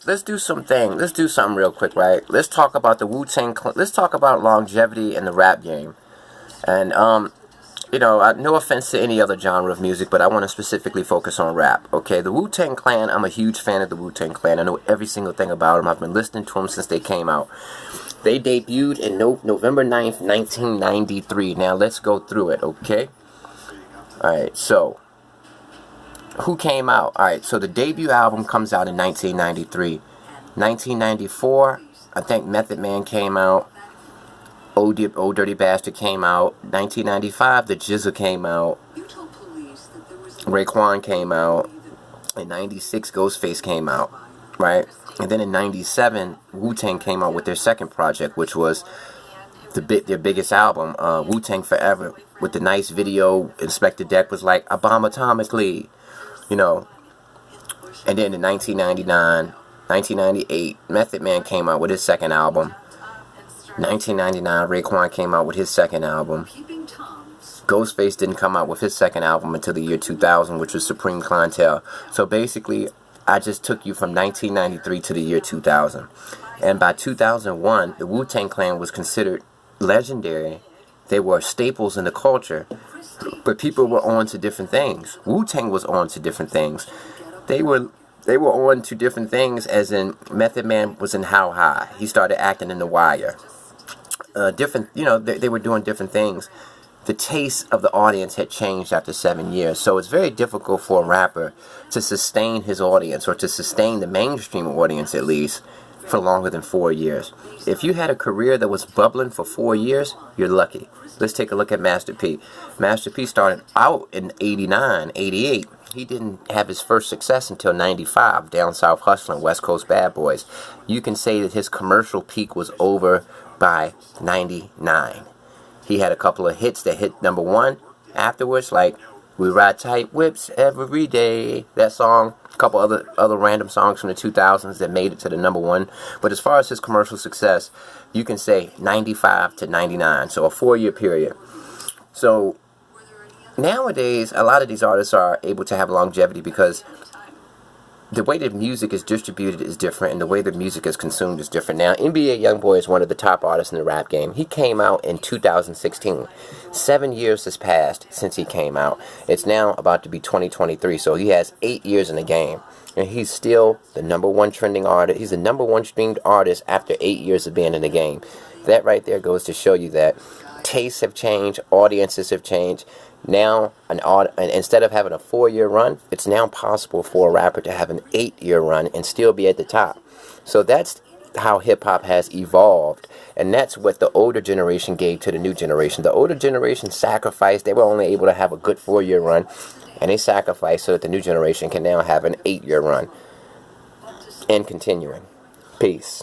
let's do something. Let's do something real quick, right? Let's talk about the Wu-Tang. Let's talk about longevity in the rap game. And you know, no offense to any other genre of music, but I want to specifically focus on rap. Okay, the Wu-Tang Clan. I'm a huge fan of the Wu-Tang Clan. I know every single thing about them. I've been listening to them since they came out. They debuted in November 9th, 1993. Now let's go through it. Okay. All right. So, who came out? Alright, so the debut album comes out in 1993. 1994, I think Method Man came out. Old Dirty Bastard came out. 1995, The Jizza came out. Raekwon came out. In 96, Ghostface came out. Right? And then in 97, Wu-Tang came out with their second project, which was their biggest album, Wu-Tang Forever, with the nice video. Inspector Deck was like, "I bomb atomically." You know, and then in 1999, 1998, Method Man came out with his second album. 1999, Raekwon came out with his second album. Ghostface didn't come out with his second album until the year 2000, which was Supreme Clientele. So basically, I just took you from 1993 to the year 2000. And by 2001, the Wu-Tang Clan was considered legendary. They were staples in the culture. But people were on to different things. Wu-Tang was on to different things. They were on to different things, as in Method Man was in How High. He started acting in The Wire. Different, you know, they were doing different things. The taste of the audience had changed after 7 years. So it's very difficult for a rapper to sustain his audience, or to sustain the mainstream audience at least, for longer than 4 years. If you had a career that was bubbling for 4 years, you're lucky. Let's take a look at Master P. Master P started out in 89, 88. He didn't have his first success until 95, Down South Hustling, West Coast Bad Boys. You can say that his commercial peak was over by 99. He had a couple of hits that hit #1 afterwards, like "We Ride Tight Whips Every Day." That song, a couple other random songs from the 2000s that made it to the #1. But as far as his commercial success, you can say 95 to 99, so a 4-year period. So nowadays, a lot of these artists are able to have longevity because the way that music is distributed is different, and the way that music is consumed is different. Now, NBA Youngboy is one of the top artists in the rap game. He came out in 2016. 7 years has passed since he came out. It's now about to be 2023, so he has 8 years in the game. And he's still the #1 trending artist. He's the #1 streamed artist after 8 years of being in the game. That right there goes to show you that tastes have changed, audiences have changed. Now, instead of having a 4-year run, it's now possible for a rapper to have an 8-year run and still be at the top. So that's how hip-hop has evolved, and that's what the older generation gave to the new generation. The older generation sacrificed. They were only able to have a good 4-year run, and they sacrificed so that the new generation can now have an 8-year run. And continuing. Peace.